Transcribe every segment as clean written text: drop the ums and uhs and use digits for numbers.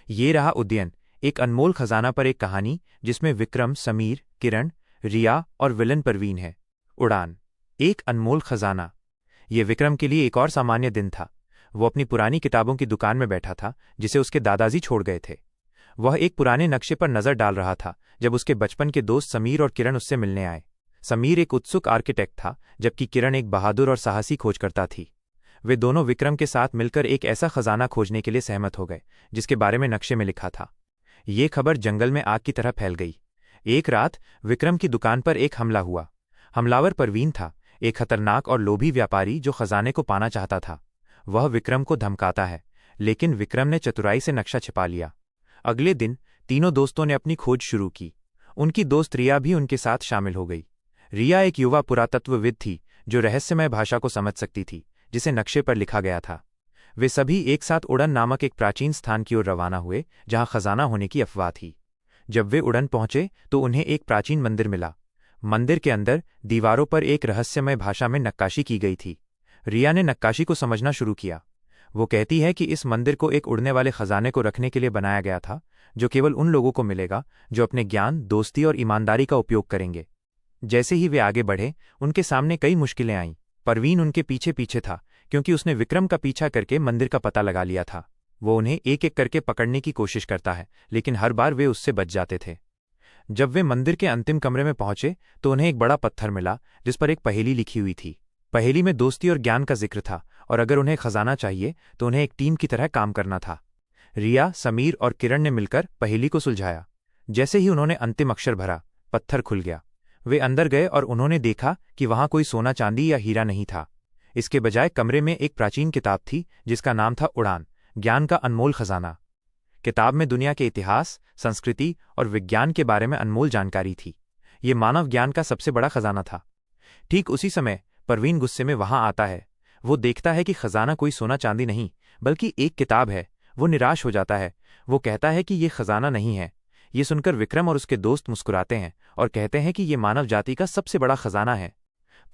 ये रहा उद्यन, एक अनमोल खजाना पर एक कहानी जिसमें विक्रम, समीर, किरण, रिया और विलन परवीन है। उड़ान, एक अनमोल खजाना। ये विक्रम के लिए एक और सामान्य दिन था। वो अपनी पुरानी किताबों की दुकान में बैठा था जिसे उसके दादाजी छोड़ गए थे। वह एक पुराने नक्शे पर नजर डाल रहा था जब उसके बचपन के दोस्त समीर और किरण उससे मिलने आए। समीर एक उत्सुक आर्किटेक्ट था जबकि किरण एक बहादुर और साहसी खोजकर्ता थी। वे दोनों विक्रम के साथ मिलकर एक ऐसा खजाना खोजने के लिए सहमत हो गए जिसके बारे में नक्शे में लिखा था। ये खबर जंगल में आग की तरह फैल गई। एक रात विक्रम की दुकान पर एक हमला हुआ। हमलावर परवीन था, एक खतरनाक और लोभी व्यापारी जो खजाने को पाना चाहता था। वह विक्रम को धमकाता है, लेकिन विक्रम ने चतुराई से नक्शा छिपा लिया। अगले दिन तीनों दोस्तों ने अपनी खोज शुरू की। उनकी दोस्त रिया भी उनके साथ शामिल हो गई। रिया एक युवा पुरातत्वविद थी जो रहस्यमय भाषा को समझ सकती थी जिसे नक्शे पर लिखा गया था। वे सभी एक साथ उड़न नामक एक प्राचीन स्थान की ओर रवाना हुए जहां खजाना होने की अफवाह थी। जब वे उड़न पहुंचे तो उन्हें एक प्राचीन मंदिर मिला। मंदिर के अंदर दीवारों पर एक रहस्यमय भाषा में नक्काशी की गई थी। रिया ने नक्काशी को समझना शुरू किया। वो कहती है कि इस मंदिर को एक उड़ने वाले खजाने को रखने के लिए बनाया गया था जो केवल उन लोगों को मिलेगा जो अपने ज्ञान, दोस्ती और ईमानदारी का उपयोग करेंगे। जैसे ही वे आगे बढ़े उनके सामने कई मुश्किलें आईं। परवीन उनके पीछे पीछे था क्योंकि उसने विक्रम का पीछा करके मंदिर का पता लगा लिया था। वो उन्हें एक एक करके पकड़ने की कोशिश करता है, लेकिन हर बार वे उससे बच जाते थे। जब वे मंदिर के अंतिम कमरे में पहुंचे तो उन्हें एक बड़ा पत्थर मिला जिस पर एक पहेली लिखी हुई थी। पहेली में दोस्ती और ज्ञान का जिक्र था और अगर उन्हें खजाना चाहिए तो उन्हें एक टीम की तरह काम करना था। रिया, समीर और किरण ने मिलकर पहेली को सुलझाया। जैसे ही उन्होंने अंतिम अक्षर भरा, पत्थर खुल गया। वे अंदर गए और उन्होंने देखा कि वहां कोई सोना, चांदी या हीरा नहीं था। इसके बजाय कमरे में एक प्राचीन किताब थी जिसका नाम था उड़ान, ज्ञान का अनमोल खजाना। किताब में दुनिया के इतिहास, संस्कृति और विज्ञान के बारे में अनमोल जानकारी थी। ये मानव ज्ञान का सबसे बड़ा खजाना था। ठीक उसी समय परवीन गुस्से में वहां आता है। वो देखता है कि खजाना कोई सोना चांदी नहीं बल्कि एक किताब है। वो निराश हो जाता है। वो कहता है कि ये खजाना नहीं है। ये सुनकर विक्रम और उसके दोस्त मुस्कुराते हैं और कहते हैं कि ये मानव जाति का सबसे बड़ा खजाना है।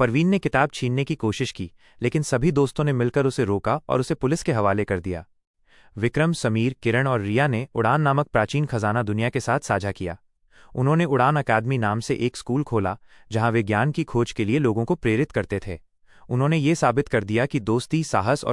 परवीन ने किताब छीनने की कोशिश की, लेकिन सभी दोस्तों ने मिलकर उसे रोका और उसे पुलिस के हवाले कर दिया। विक्रम, समीर, किरण और रिया ने उड़ान नामक प्राचीन खजाना दुनिया के साथ साझा किया। उन्होंने उड़ान अकादमी नाम से एक स्कूल खोला जहां वे ज्ञान की खोज के लिए लोगों को प्रेरित करते थे। उन्होंने ये साबित कर दिया कि दोस्ती, साहस और